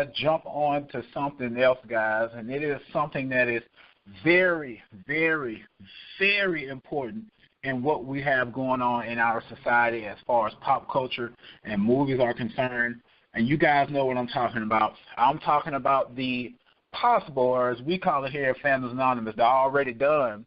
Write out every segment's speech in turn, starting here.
to jump on to something else, guys, and it is something that is very, very, very important in what we have going on in our society as far as pop culture and movies are concerned. And you guys know what I'm talking about. I'm talking about the possible, or as we call it here at Fans Anonymous, the already done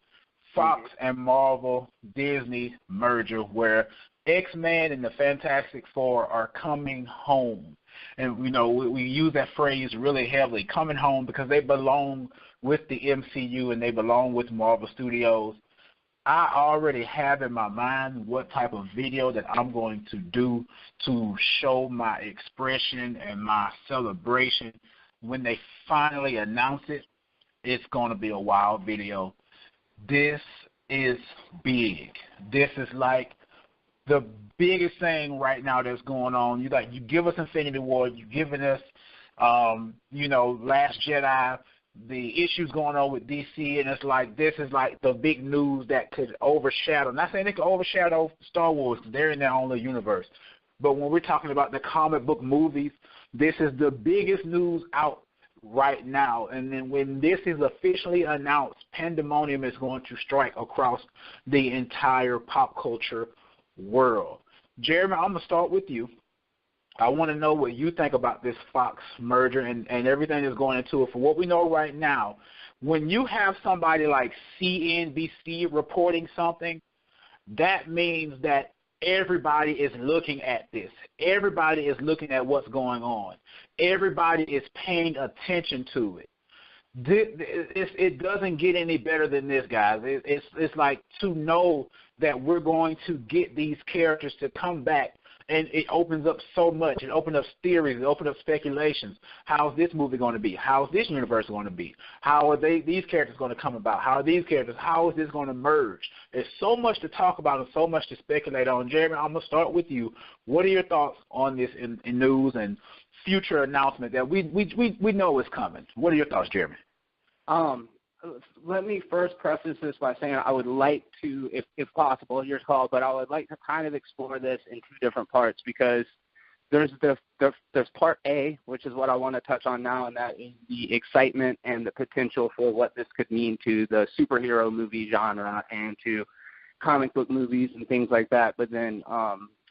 Fox and Marvel Disney merger where X-Men and the Fantastic Four are coming home. And, you know, we use that phrase really heavily, coming home, because they belong with the MCU and they belong with Marvel Studios. I already have in my mind what type of video that I'm going to do to show my expression and my celebration. When they finally announce it, it's going to be a wild video. This is big. This is like the biggest thing right now that's going on. You give us Infinity War, you've given us, Last Jedi, the issues going on with DC, and it's like this is like the big news that could overshadow. Not saying it could overshadow Star Wars, because they're in their own little universe. But when we're talking about the comic book movies, this is the biggest news out right now. And then when this is officially announced, pandemonium is going to strike across the entire pop culture world. Jeremy, I'm going to start with you. I want to know what you think about this Fox merger and everything that's going into it. For what we know right now, when you have somebody like CNBC reporting something, that means that everybody is looking at this. Everybody is looking at what's going on. Everybody is paying attention to it. It doesn't get any better than this, guys. It's like to know that we're going to get these characters to come back, and it opens up so much. It opens up theories. It opens up speculations. How's this movie going to be? How's this universe going to be? How are these characters going to come about? How is this going to merge? There's so much to talk about and so much to speculate on. Jeremy, I'm going to start with you. What are your thoughts on this in news and future announcement that we know is coming? What are your thoughts, Jeremy? Let me first preface this by saying I would like to, if possible, your call, but I would like to kind of explore this in two different parts, because there's part A, which is what I want to touch on now, and that is the excitement and the potential for what this could mean to the superhero movie genre and to comic book movies and things like that. But then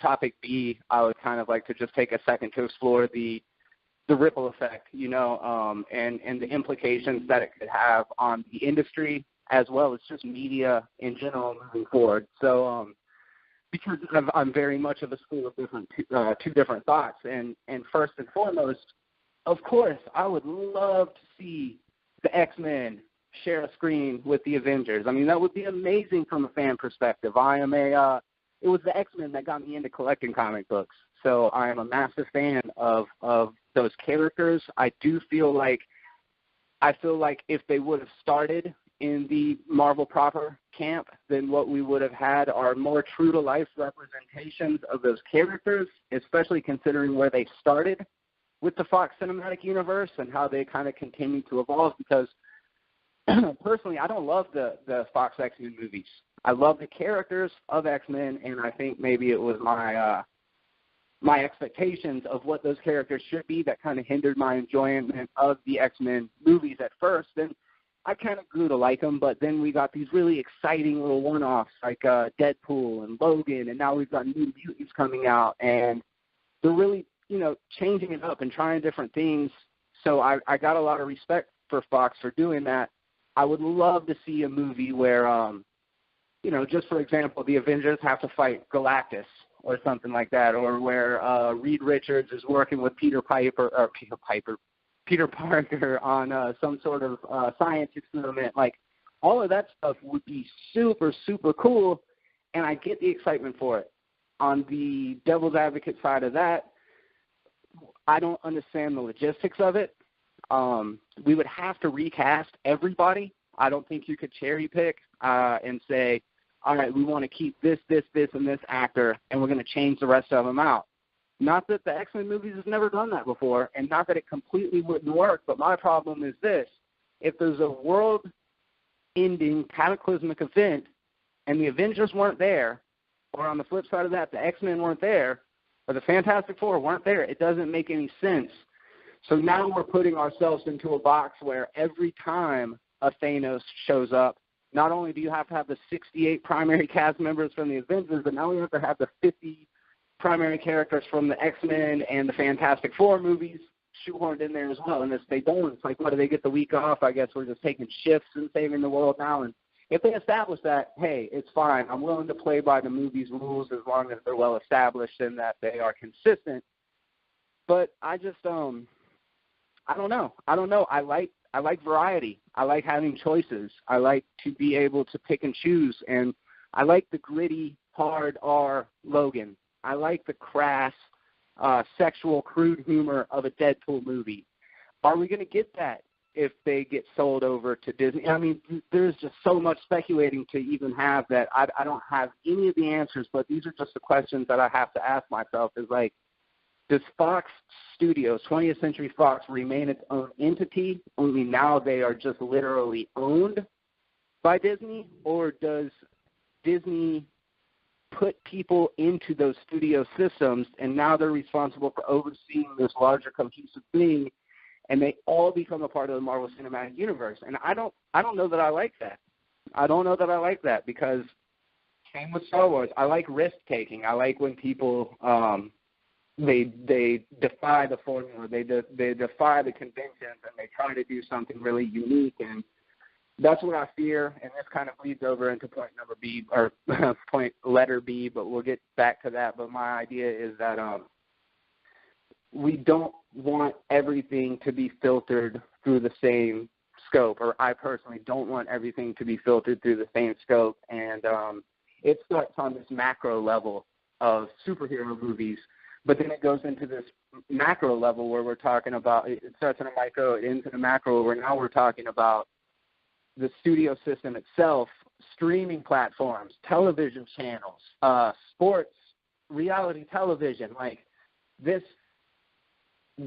topic B, I would kind of like to just take a second to explore the ripple effect, and the implications that it could have on the industry as well as just media in general moving forward. So because I'm very much of a school of two different thoughts. And first and foremost, of course, I would love to see the X-Men share a screen with the Avengers. I mean, that would be amazing from a fan perspective. It was the X-Men that got me into collecting comic books. So I am a massive fan of those characters. I feel like if they would have started in the Marvel proper camp, then what we would have had are more true-to-life representations of those characters, especially considering where they started with the Fox Cinematic Universe and how they kind of continue to evolve. Because personally, I don't love the Fox X-Men movies. I love the characters of X-Men, and I think maybe it was my expectations of what those characters should be that kind of hindered my enjoyment of the X-Men movies at first. Then I kind of grew to like them, but then we got these really exciting little one-offs like Deadpool and Logan, and now we've got New Mutants coming out, and they're really, changing it up and trying different things. So I got a lot of respect for Fox for doing that. I would love to see a movie where, just for example, the Avengers have to fight Galactus or something like that, or where Reed Richards is working with Peter Parker on some sort of science experiment. Like, all of that stuff would be super, super cool, and I get the excitement for it. On the devil's advocate side of that, I don't understand the logistics of it. We would have to recast everybody. I don't think you could cherry pick and say, all right, we want to keep this, and this actor, and we're going to change the rest of them out. Not that the X-Men movies have never done that before, and not that it completely wouldn't work, but my problem is this. If there's a world-ending cataclysmic event and the Avengers weren't there, or on the flip side of that, the X-Men weren't there, or the Fantastic Four weren't there, it doesn't make any sense. So now we're putting ourselves into a box where every time a Thanos shows up, not only do you have to have the 68 primary cast members from the Avengers, but now we have to have the 50 primary characters from the X-Men and the Fantastic Four movies shoehorned in there as well. And if they don't, it's like, what, do they get the week off? I guess we're just taking shifts and saving the world now. And if they establish that, hey, it's fine. I'm willing to play by the movie's rules as long as they're well established and that they are consistent. But I just, I don't know. I like variety. I like having choices. I like to be able to pick and choose. And I like the gritty, hard R Logan. I like the crass, sexual, crude humor of a Deadpool movie. Are we going to get that if they get sold over to Disney? I mean, there's just so much speculating to even have that. I don't have any of the answers, but these are just the questions that I have to ask myself is like, does Fox Studios, 20th Century Fox, remain its own entity, only now they are just literally owned by Disney? Or does Disney put people into those studio systems, and now they're responsible for overseeing this larger cohesive thing, and they all become a part of the Marvel Cinematic Universe? And I don't know that I like that. I don't know that I like that because same with Star Wars. I like risk-taking. I like when people they defy the formula, they defy the conventions, and they try to do something really unique. And that's what I fear, and this kind of leads over into point number B, or point letter B, but we'll get back to that. But my idea is that we don't want everything to be filtered through the same scope, or I personally don't want everything to be filtered through the same scope. And it starts on this macro level of superhero movies, but then it goes into this macro level where we're talking about, it starts in a micro, it ends in a macro, where now we're talking about the studio system itself, streaming platforms, television channels, sports, reality television. Like, this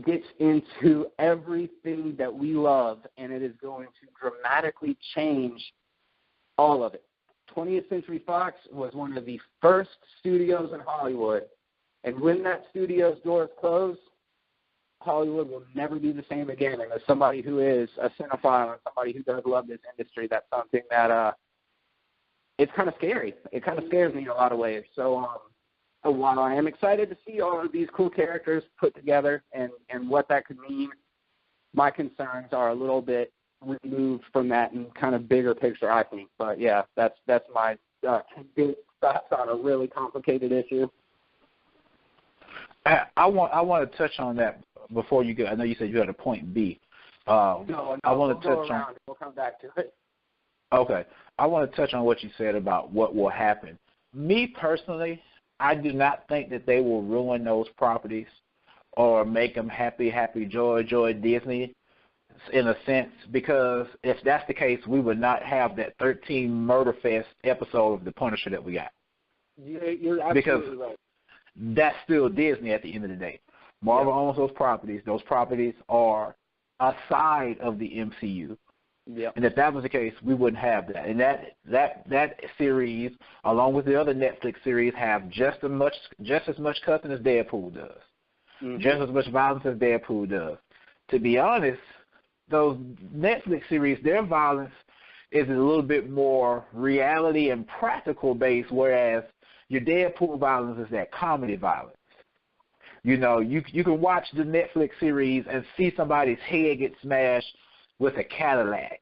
gets into everything that we love, and it is going to dramatically change all of it. 20th Century Fox was one of the first studios in Hollywood, and when that studio's doors close, Hollywood will never be the same again. And as somebody who is a cinephile and somebody who does love this industry, that's something that it's kind of scary. It kind of scares me in a lot of ways. So while I am excited to see all of these cool characters put together and what that could mean, my concerns are a little bit removed from that and kind of bigger picture, I think. But, yeah, that's my condensed thoughts on a really complicated issue. I want to touch on that before you go. I know you said you had a point B. No, I want to we'll touch on. We'll come back to it. Okay, I want to touch on what you said about what will happen. Me personally, I do not think that they will ruin those properties or make them happy, joy Disney in a sense, because if that's the case, we would not have that 13 Murder Fest episode of The Punisher that we got. You're absolutely because right. That's still Disney at the end of the day. Marvel owns those properties. Those properties are aside of the MCU. Yep. And if that was the case, we wouldn't have that. And that series, along with the other Netflix series, have just as much cussing as Deadpool does. Mm-hmm. Just as much violence as Deadpool does. To be honest, those Netflix series, their violence is a little bit more reality and practical based, whereas your Deadpool violence is that comedy violence. You know, you can watch the Netflix series and see somebody's head get smashed with a Cadillac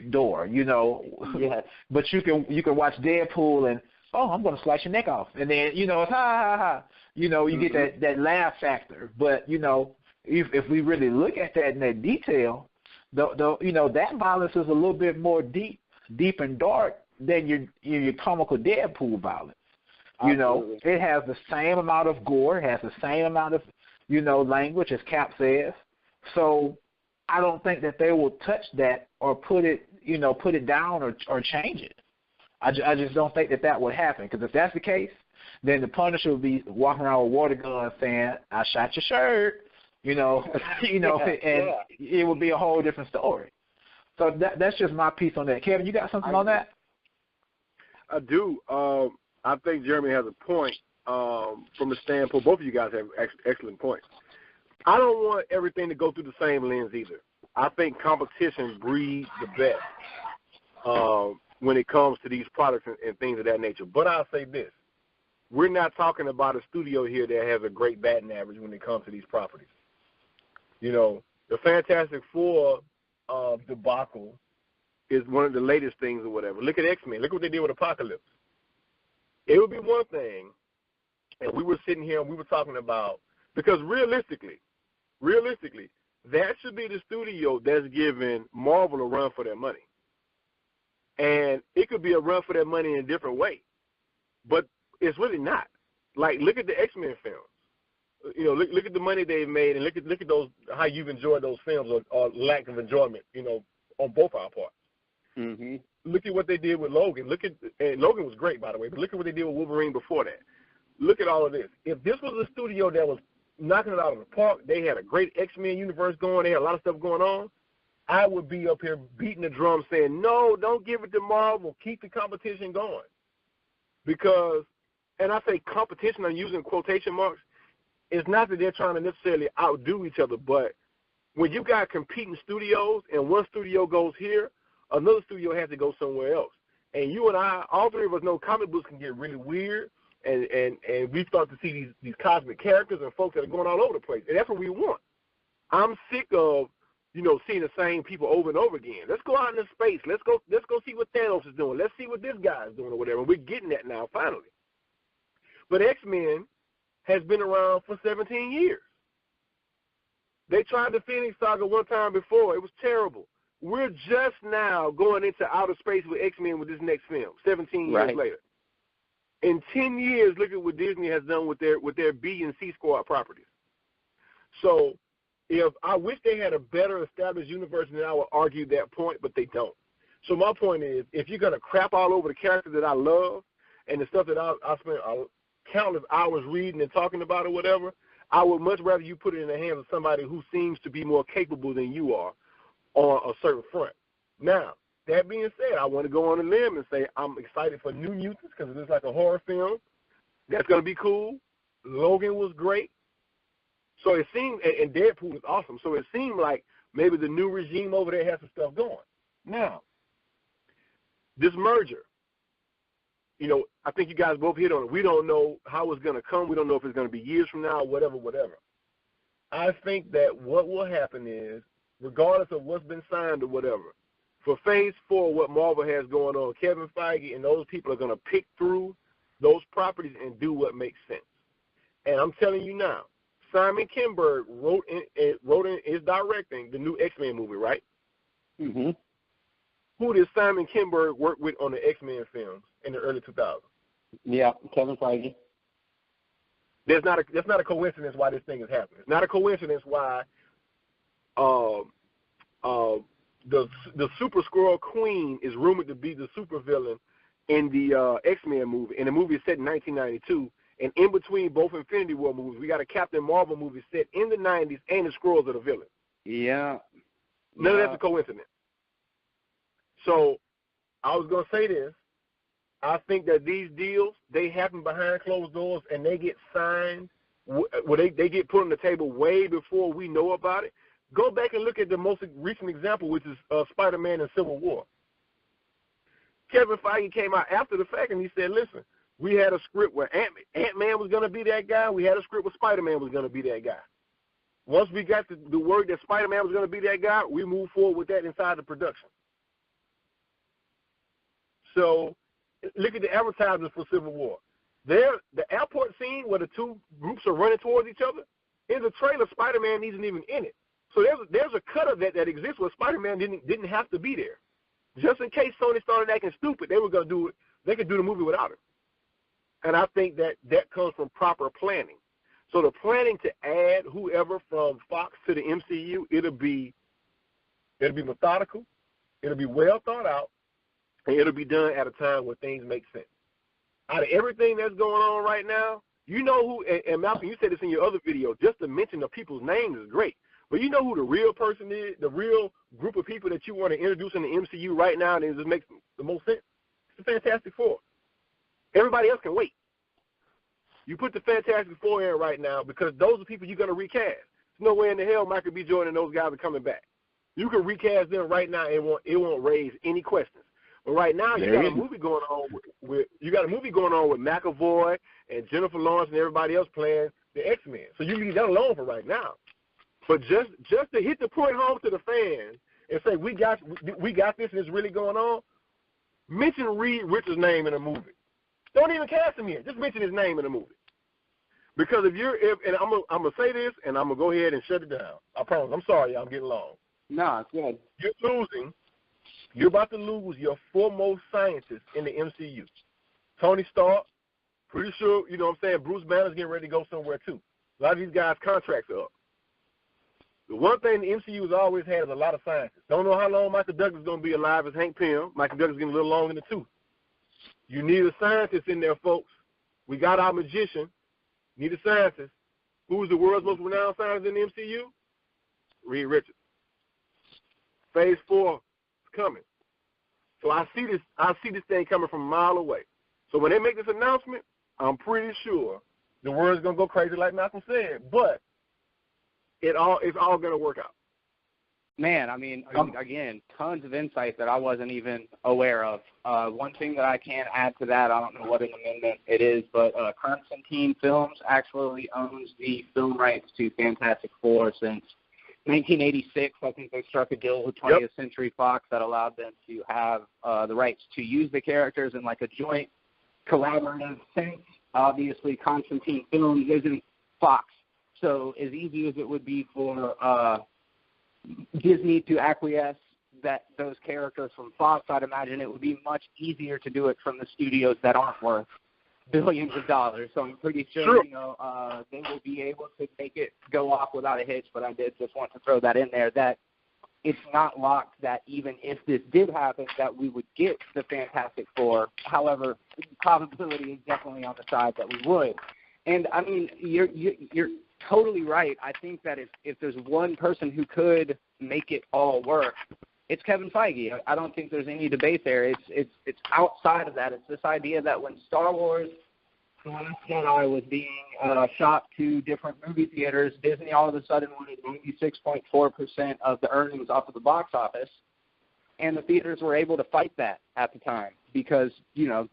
door, you know. Yes. But you can watch Deadpool and, oh, I'm going to slice your neck off. And then, you know, it's ha, ha, ha. You know, you get that laugh factor. But, you know, if we really look at that in that detail, you know, that violence is a little bit more deep and dark than your comical Deadpool violence. You know, it has the same amount of gore, it has the same amount of, you know, language, as Cap says. So I don't think that they will touch that or put it down or change it. I just don't think that would happen, because if that's the case, then the Punisher will be walking around with water guns saying, "I shot your shirt," you know, and it would be a whole different story. So that's just my piece on that. Kevin, you got something on that? I do. I think Jeremy has a point from the standpoint. Both of you guys have excellent points. I don't want everything to go through the same lens either. I think competition breeds the best when it comes to these products and things of that nature. But I'll say this. We're not talking about a studio here that has a great batting average when it comes to these properties. You know, the Fantastic Four debacle is one of the latest things or whatever. Look at X-Men. Look what they did with Apocalypse. It would be one thing, and we were sitting here and we were talking about, because realistically, that should be the studio that's giving Marvel a run for their money. And it could be a run for their money in a different way. But it's really not. Like, look at the X-Men films. You know, look at the money they've made, and look at those, how you've enjoyed those films or lack of enjoyment, you know, on both our parts. Mm-hmm. Look at what they did with Logan. And Logan was great, by the way, but look at what they did with Wolverine before that. Look at all of this. If this was a studio that was knocking it out of the park, they had a great X-Men universe going, they had a lot of stuff going on, I would be up here beating the drum saying, no, don't give it to Marvel. Keep the competition going. Because, and I say competition, I'm using quotation marks, it's not that they're trying to necessarily outdo each other, but when you got competing studios and one studio goes here, another studio has to go somewhere else. And you and I, all three of us know comic books can get really weird, and we start to see these cosmic characters and folks that are going all over the place. And that's what we want. I'm sick of, you know, seeing the same people over and over again. Let's go out into space. Let's go see what Thanos is doing. Let's see what this guy is doing or whatever. And we're getting that now, finally. But X-Men has been around for 17 years. They tried the Phoenix Saga one time before. It was terrible. We're just now going into outer space with X-Men with this next film, 17 years later. In 10 years, look at what Disney has done with their B and C Squad properties. So if I wish they had a better established universe, then I would argue that point, but they don't. So my point is, if you're going to crap all over the characters that I love and the stuff that I spent countless hours reading and talking about or whatever, I would much rather you put it in the hands of somebody who seems to be more capable than you are on a certain front. Now, that being said, I want to go on a limb and say I'm excited for New Mutants because it looks like a horror film. That's going to be cool. Logan was great. So it seemed, and Deadpool was awesome. So it seemed like maybe the new regime over there has some stuff going. Now, this merger, you know, I think you guys both hit on it. We don't know how it's going to come. We don't know if it's going to be years from now or whatever. I think that what will happen is, regardless of what's been signed or whatever, for Phase 4, what Marvel has going on, Kevin Feige and those people are going to pick through those properties and do what makes sense. And I'm telling you now, Simon Kinberg wrote and is directing the new X-Men movie, right? Mm-hmm. Who did Simon Kinberg work with on the X-Men films in the early 2000s? Yeah, Kevin Feige. That's not a coincidence why this thing is happening. It's not a coincidence why the Super Skrull Queen is rumored to be the supervillain in the X-Men movie. And the movie is set in 1992. And in between both Infinity War movies, we got a Captain Marvel movie set in the 90s, and the Skrulls are the villain. Yeah. None of that's a coincidence. So I was going to say this. I think that these deals, they happen behind closed doors, and they get signed, they get put on the table way before we know about it. Go back and look at the most recent example, which is Spider-Man and Civil War. Kevin Feige came out after the fact, and he said, listen, we had a script where Ant-Man was going to be that guy. We had a script where Spider-Man was going to be that guy. Once we got the word that Spider-Man was going to be that guy, we moved forward with that inside the production. So look at the advertisements for Civil War. The airport scene where the two groups are running towards each other, in the trailer, Spider-Man isn't even in it. So there's a cut of that exists where Spider-Man didn't have to be there. Just in case Sony started acting stupid, they were going to do it. They could do the movie without him. And I think that comes from proper planning. So the planning to add whoever from Fox to the MCU, it'll be methodical, it'll be well thought out, and it'll be done at a time when things make sense. Out of everything that's going on right now, you know who, and Malcolm, you said this in your other video, just to mention the people's names is great. But you know who the real person is, the real group of people that you want to introduce in the MCU right now, and it just makes the most sense? It's the Fantastic Four. Everybody else can wait. You put the Fantastic Four in right now because those are people you're going to recast. no way in the hell Michael B. Jordan and those guys are coming back. You can recast them right now, and it won't raise any questions. But right now, you got a movie going on with McAvoy and Jennifer Lawrence and everybody else playing the X-Men. So you leave that alone for right now. But just to hit the point home to the fans and say we got this and it's really going on, mention Reed Richards' name in a movie. Don't even cast him yet. Just mention his name in a movie. Because and I'm gonna say this and I'm gonna go ahead and shut it down. I promise. I'm sorry, y'all, I'm getting long. No, it's good. You're losing. You're about to lose your foremost scientist in the MCU. Tony Stark, pretty sure, you know what I'm saying, Bruce Banner's getting ready to go somewhere too. A lot of these guys' contracts are up. The one thing the MCU has always had is a lot of scientists. Don't know how long Michael Douglas is going to be alive as Hank Pym. Michael Douglas is getting a little long in the tooth. You need a scientist in there, folks. We got our magician. Need a scientist. Who is the world's most renowned scientist in the MCU? Reed Richards. Phase 4 is coming. So I see this thing coming from a mile away. So when they make this announcement, I'm pretty sure the world's going to go crazy like Malcolm said. But it's all going to work out. Man, I mean, again, tons of insight that I wasn't even aware of. One thing that I can add to that, I don't know what an amendment it is, but Constantine Films actually owns the film rights to Fantastic Four since 1986. I think they struck a deal with 20th Century Fox that allowed them to have the rights to use the characters in like a joint collaborative sense. Obviously, Constantine Films isn't Fox. So as easy as it would be for Disney to acquiesce that those characters from Fox, I'd imagine it would be much easier to do it from the studios that aren't worth billions of dollars. So I'm pretty sure, they will be able to make it go off without a hitch, but I did just want to throw that in there, that it's not locked that even if this did happen, that we would get the Fantastic Four. However, the probability is definitely on the side that we would. And, I mean, you're totally right. I think that if there's one person who could make it all work, it's Kevin Feige. I don't think there's any debate there. It's outside of that. It's this idea that when Star Wars The Last Jedi was being shopped to different movie theaters, Disney all of a sudden wanted 96.4% of the earnings off of the box office, and the theaters were able to fight that at the time because,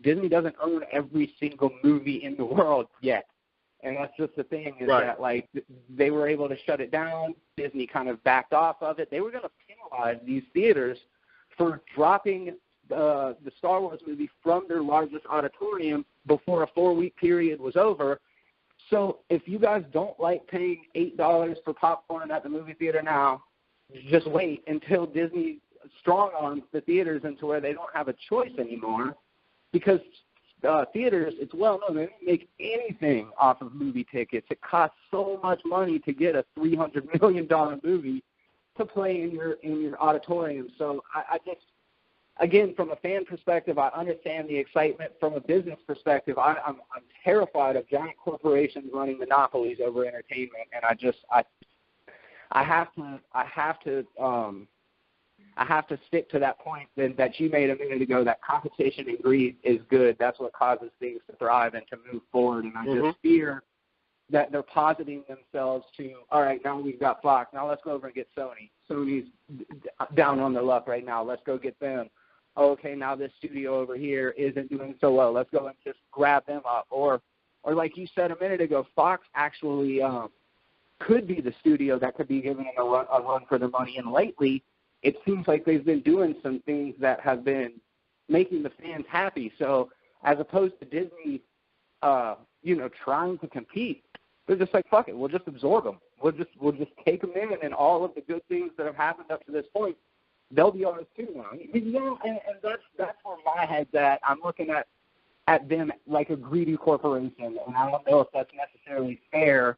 Disney doesn't own every single movie in the world yet. And that's just the thing is that, like, they were able to shut it down. Disney kind of backed off of it. They were going to penalize these theaters for dropping the Star Wars movie from their largest auditorium before a 4-week period was over. So if you guys don't like paying $8 for popcorn at the movie theater now, just wait until Disney strong-arms the theaters into where they don't have a choice anymore because theaters, it's well known, they don't make anything off of movie tickets. It costs so much money to get a $300 million movie to play in your auditorium. So I just, again, from a fan perspective, I understand the excitement. From a business perspective, I'm terrified of giant corporations running monopolies over entertainment, and I have to stick to that point that you made a minute ago, that competition and greed is good. That's what causes things to thrive and to move forward. And I just fear that they're positing themselves to, all right, now we've got Fox. Now let's go over and get Sony. Sony's down on their luck right now. Let's go get them. Okay, now this studio over here isn't doing so well. Let's go and just grab them up. Or like you said a minute ago, Fox actually could be the studio that could be giving them a run for their money. And lately, it seems like they've been doing some things that have been making the fans happy. So as opposed to Disney, trying to compete, they're just like, fuck it, we'll just absorb them. We'll just take them in, and all of the good things that have happened up to this point, they'll be ours too now. And that's where my head's at. I'm looking at them like a greedy corporation, and I don't know if that's necessarily fair.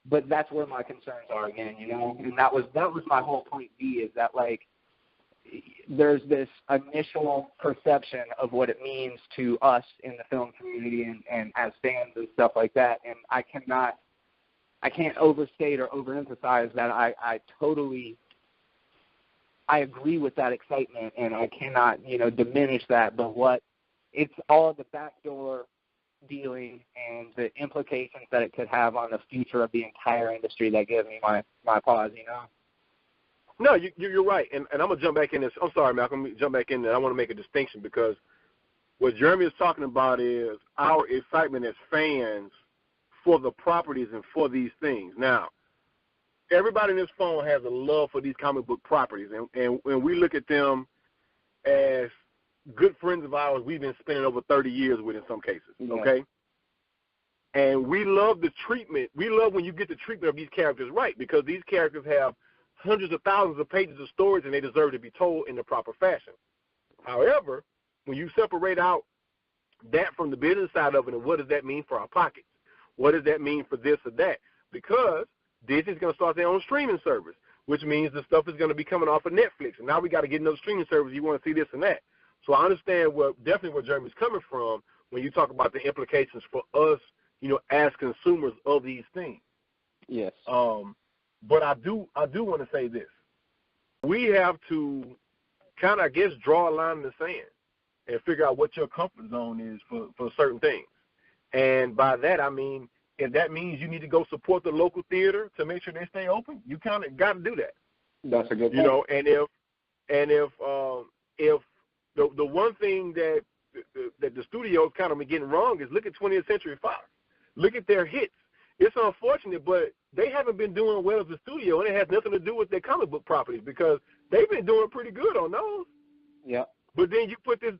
But that's where my concerns are again, and that was my whole point B, is that, like, there's this initial perception of what it means to us in the film community and as fans and stuff like that, and I can't overstate or overemphasize that I totally agree with that excitement, and I cannot diminish that. But it's all the backdoor dealing and the implications that it could have on the future of the entire industry that gives me my pause, you know? No, you're right, and I'm going to jump back in this. I'm sorry, Malcolm, I'm jump back in there. I want to make a distinction because what Jeremy is talking about is our excitement as fans for the properties and for these things. Now, everybody in this phone has a love for these comic book properties, and we look at them as good friends of ours we've been spending over 30 years with in some cases, okay? And we love the treatment. We love when you get the treatment of these characters right because these characters have hundreds of thousands of pages of stories and they deserve to be told in the proper fashion. However, when you separate out that from the business side of it and what does that mean for our pockets? What does that mean for this or that? Because Disney's going to start their own streaming service, which means the stuff is going to be coming off of Netflix. And now we got to get another streaming service. You want to see this and that. So I understand definitely where Jeremy's coming from when you talk about the implications for us, you know, as consumers of these things. Yes. But I do want to say this. We have to kind of, I guess, draw a line in the sand and figure out what your comfort zone is for certain things. And by that, I mean, if that means you need to go support the local theater to make sure they stay open, you kind of got to do that. That's a good point. You know, and if the one thing that the studios kind of been getting wrong is look at 20th Century Fox. Look at their hits. It's unfortunate, but they haven't been doing well as a studio, and it has nothing to do with their comic book properties because they've been doing pretty good on those. Yeah. But then you put this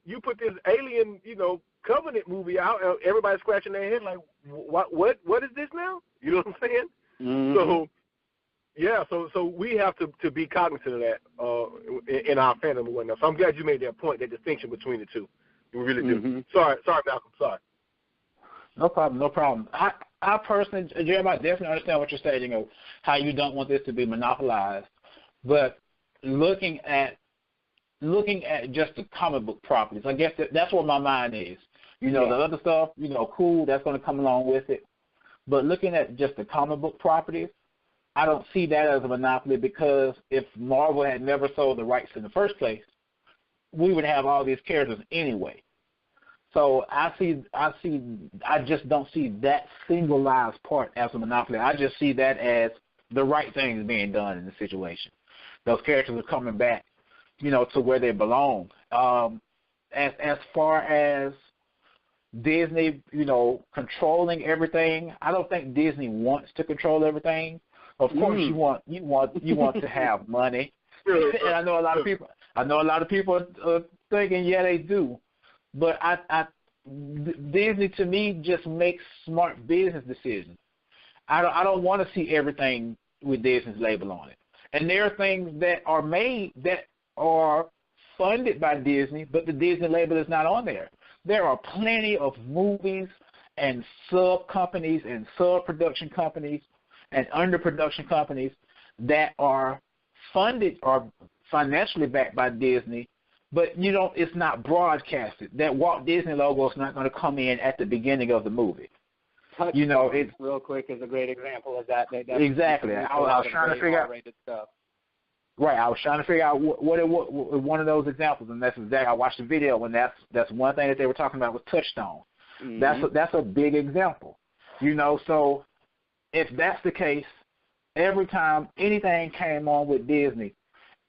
Alien, you know, Covenant movie out, and everybody's scratching their head like, what is this now? You know what I'm saying? Mm-hmm. So, yeah, so we have to be cognizant of that in our fandom and whatnot. So I'm glad you made that point, that distinction between the two. We really do. Mm-hmm. Sorry, Malcolm. Sorry. No problem. I personally, Jeremy, I definitely understand what you're saying, you know, how you don't want this to be monopolized. But looking at just the comic book properties, I guess that's where my mind is. You know, the other stuff, you know, cool, that's going to come along with it. But looking at just the comic book properties, I don't see that as a monopoly because if Marvel had never sold the rights in the first place, we would have all these characters anyway. So I just don't see that singleized part as a monopoly. I just see that as the right things being done in the situation. Those characters are coming back, you know, to where they belong. As far as Disney, you know, controlling everything, I don't think Disney wants to control everything. Of course, you want to have money, and I know a lot of people are thinking, yeah, they do. But Disney to me just makes smart business decisions. I don't want to see everything with Disney's label on it. And there are things that are made that are funded by Disney, but the Disney label is not on there. There are plenty of movies and sub-companies and sub-production companies and under-production companies that are funded or financially backed by Disney, but it's not broadcasted. That Walt Disney logo is not going to come in at the beginning of the movie. It's real quick is a great example of that. Exactly. I was trying to figure out. Stuff. Right, I was trying to figure out what one of those examples, and that's exactly. I watched the video, and that's one thing that they were talking about was Touchstone. Mm-hmm. That's a big example, So if that's the case, every time anything came on with Disney,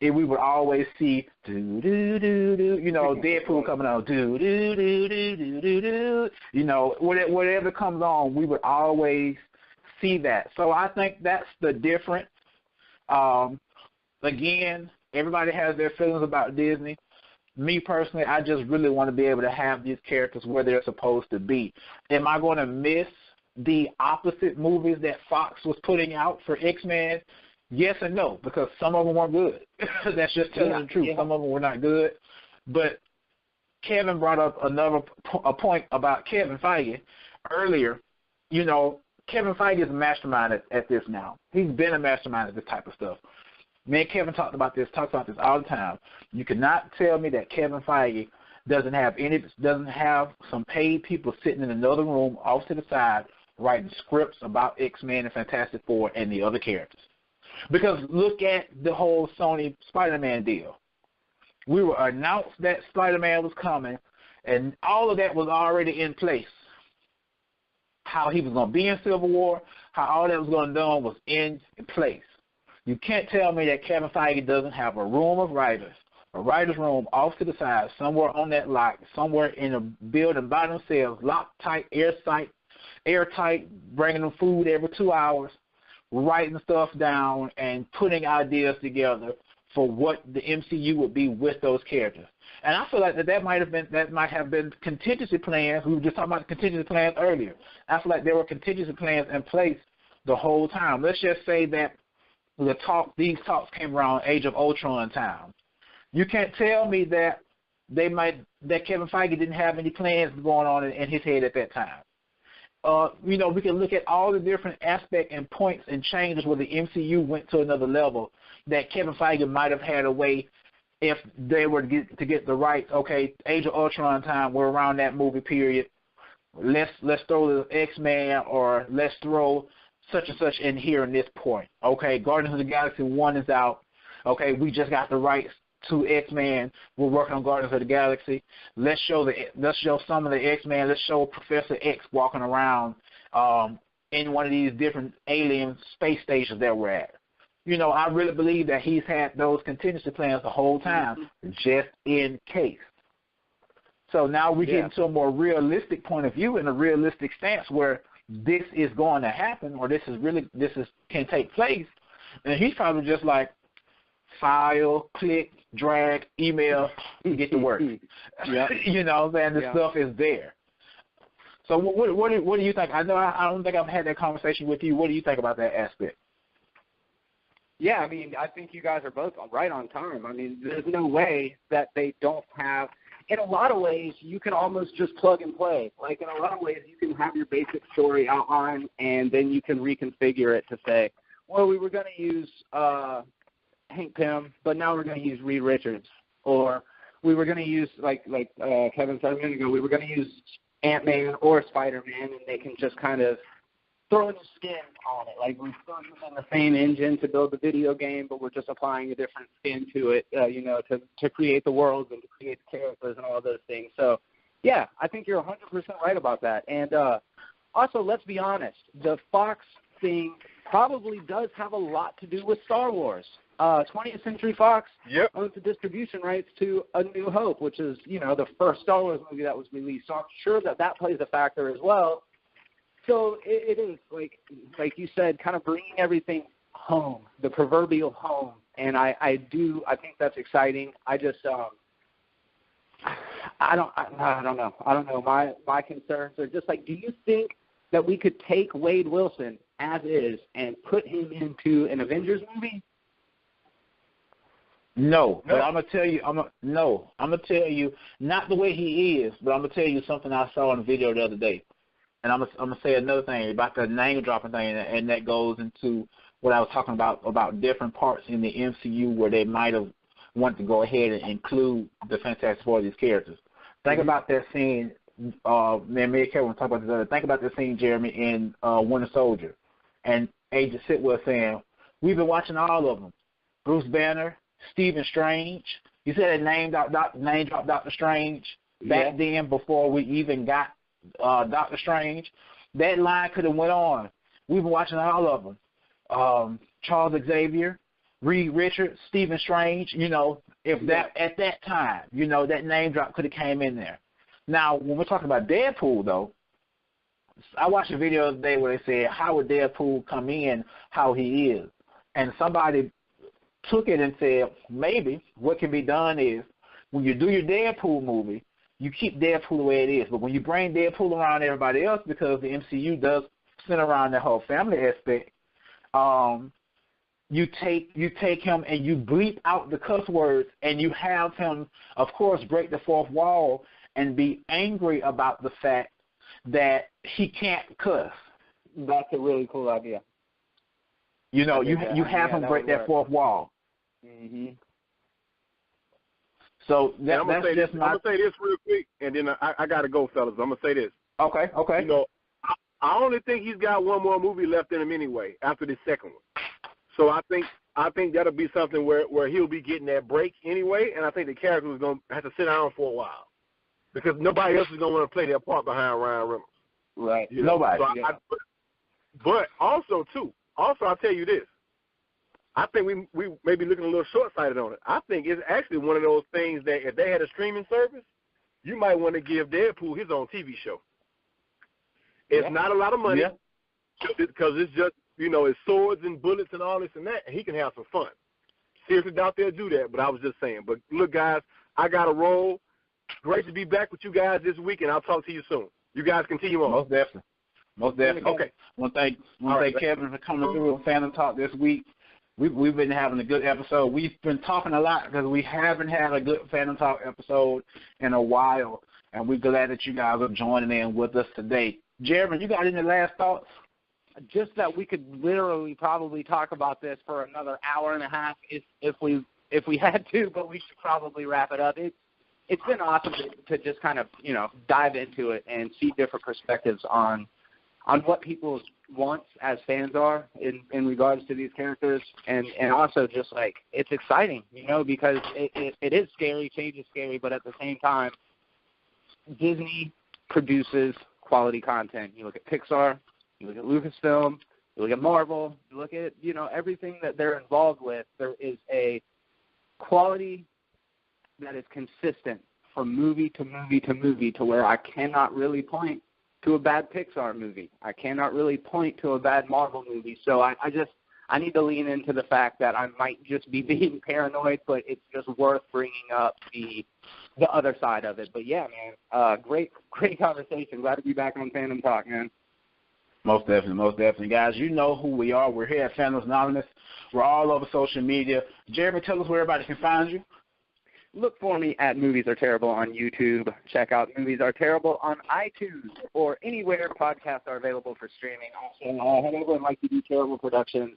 we would always see do do do do, Deadpool coming on do do do do do do do, whatever comes on, we would always see that. So I think that's the difference. Again, everybody has their feelings about Disney. Me personally, I just really want to be able to have these characters where they're supposed to be. Am I going to miss the opposite movies that Fox was putting out for X-Men? Yes and no, because some of them weren't good. That's just telling the truth. Yeah. Some of them were not good. But Kevin brought up a point about Kevin Feige earlier. Kevin Feige is a mastermind at this now. He's been a mastermind at this type of stuff. Me and Kevin talks about this all the time. You cannot tell me that Kevin Feige doesn't have some paid people sitting in another room off to the side writing scripts about X-Men and Fantastic Four and the other characters. Because look at the whole Sony Spider-Man deal. We were announced that Spider-Man was coming, and all of that was already in place. how he was going to be in Civil War, how all that was going to be done was in place. You can't tell me that Kevin Feige doesn't have a room of writers, a writer's room off to the side, somewhere on that lot, somewhere in a building by themselves, locked tight, airtight, bringing them food every 2 hours, writing stuff down and putting ideas together for what the MCU would be with those characters. And I feel like that might have been contingency plans. We were just talking about contingency plans earlier. I feel like there were contingency plans in place the whole time. Let's just say that these talks came around Age of Ultron time. You can't tell me that Kevin Feige didn't have any plans going on in his head at that time. We can look at all the different aspects and points and changes where the MCU went to another level that Kevin Feige might have had a way if they were to get the rights. Okay, Age of Ultron time, we're around that movie period. Let's throw the X-Men, or let's throw such and such in here in this point. Okay, Guardians of the Galaxy 1 is out. Okay, we just got the rights to X-Men. We're working on Guardians of the Galaxy. Let's show some of the X-Men. Let's show Professor X walking around in one of these different alien space stations that we're at. I really believe that he's had those contingency plans the whole time, just in case. So now we get into a more realistic point of view and a realistic stance where this is going to happen, or this can take place, and he's probably just like, file, click, drag, email, get to work. The stuff is there. So what do you think? I don't think I've had that conversation with you. What do you think about that aspect? Yeah, I think you guys are both right on time. There's no way that they don't have. In a lot of ways, you can almost just plug and play. Like, in a lot of ways, you can have your basic story outline, and then you can reconfigure it to say, well, we were going to use Hank Pym, but now we're going to use Reed Richards. Or we were going to use, like Kevin said a minute ago, we were going to use Ant-Man or Spider-Man, and they can just kind of throw a new skin on it. Like, we're still using the same engine to build the video game, but we're just applying a different spin to it, to create the worlds and to create the characters and all those things. So, yeah, I think you're 100% right about that. And also, let's be honest, the Fox thing probably does have a lot to do with Star Wars. 20th Century Fox owns the distribution rights to A New Hope, which is, the first Star Wars movie that was released. So I'm sure that plays a factor as well. So it is, like you said, kind of bringing everything home, the proverbial home. And I think that's exciting. I just, I don't know. My concerns are just like, do you think that we could take Wade Wilson as is and put him into an Avengers movie? No, but I'm gonna tell you, I'm gonna tell you not the way he is, but I'm gonna tell you something I saw in a video the other day, and I'm gonna say another thing about the name dropping thing, and that goes into what I was talking about different parts in the MCU where they might have wanted to go ahead and include the Fantastic Four, these characters. Think about that scene. Me and Kevin talk about this other. Think about that scene, Jeremy, in Winter Soldier, and Agent Sitwell saying, "We've been watching all of them. Bruce Banner, Stephen Strange." You said that name dropped Dr. Strange back then before we even got Dr. Strange. That line could have went on. We've been watching all of them. Charles Xavier, Reed Richards, Stephen Strange. If that at that time, that name drop could have came in there. Now, when we're talking about Deadpool, though, I watched a video the other day where they said, how would Deadpool come in how he is? And somebody took it and said, maybe what can be done is when you do your Deadpool movie, you keep Deadpool the way it is. But when you bring Deadpool around everybody else, because the MCU does center around that whole family aspect, you take him and you bleep out the cuss words, and you have him, of course, break the fourth wall and be angry about the fact that he can't cuss. That's a really cool idea. You have him break that fourth wall. Mm-hmm. So I'm gonna say this real quick, and then I gotta go, fellas. I'm gonna say this. Okay. I only think he's got one more movie left in him anyway after this second one. So I think that'll be something where he'll be getting that break anyway, and I think the character was gonna have to sit down for a while because nobody else is gonna want to play their part behind Ryan Reynolds. Right. You know? Nobody. So but also I'll tell you this. I think we may be looking a little short-sighted on it. I think it's actually one of those things that if they had a streaming service, you might want to give Deadpool his own TV show. It's not a lot of money because it's just, it's swords and bullets and all this and that, and he can have some fun. Seriously doubt they'll do that, but I was just saying. But look, guys, I got to roll. Great to be back with you guys this week, and I'll talk to you soon. You guys continue on. Most definitely. Okay. One thing, Kevin, for coming through with Phantom Talk this week. We've been having a good episode. We've been talking a lot because we haven't had a good Phantom Talk episode in a while, and we're glad that you guys are joining in with us today. Jeremy, you got any last thoughts? Just that we could literally probably talk about this for another hour and a half if we had to, but we should probably wrap it up. It's been awesome to just kind of dive into it and see different perspectives on what people's wants as fans are in regards to these characters, and also just like it's exciting, because it is scary, change is scary, but at the same time, Disney produces quality content. You look at Pixar, you look at Lucasfilm, you look at Marvel, you look at everything that they're involved with. There is a quality that is consistent from movie to movie to movie, to where I cannot really point to a bad Pixar movie. I cannot really point to a bad Marvel movie. So I need to lean into the fact that I might just be being paranoid, but it's just worth bringing up the other side of it. But yeah, man, great conversation. Glad to be back on Phantom Talk, man. Most definitely. Guys, you know who we are. We're here at Phantoms Anonymous. We're all over social media. Jeremy, tell us where everybody can find you. Look for me at Movies Are Terrible on YouTube. Check out Movies Are Terrible on iTunes or anywhere podcasts are available for streaming. Also, head over and like to do Terrible Productions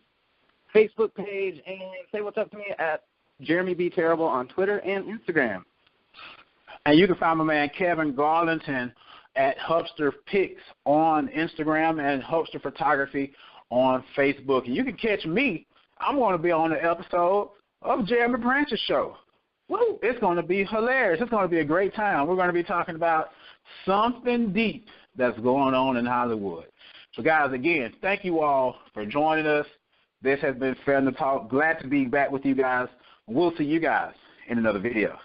Facebook page, and say what's up to me at Jeremy B. Terrible on Twitter and Instagram. And you can find my man Kevin Garlington at Hubster Pics on Instagram and Hubster Photography on Facebook. And you can catch me. I'm going to be on the episode of Jeremy Branch's show. Woo! It's going to be hilarious. It's going to be a great time. We're going to be talking about something deep that's going on in Hollywood. So, guys, again, thank you all for joining us. This has been Phantom Talk. Glad to be back with you guys. We'll see you guys in another video.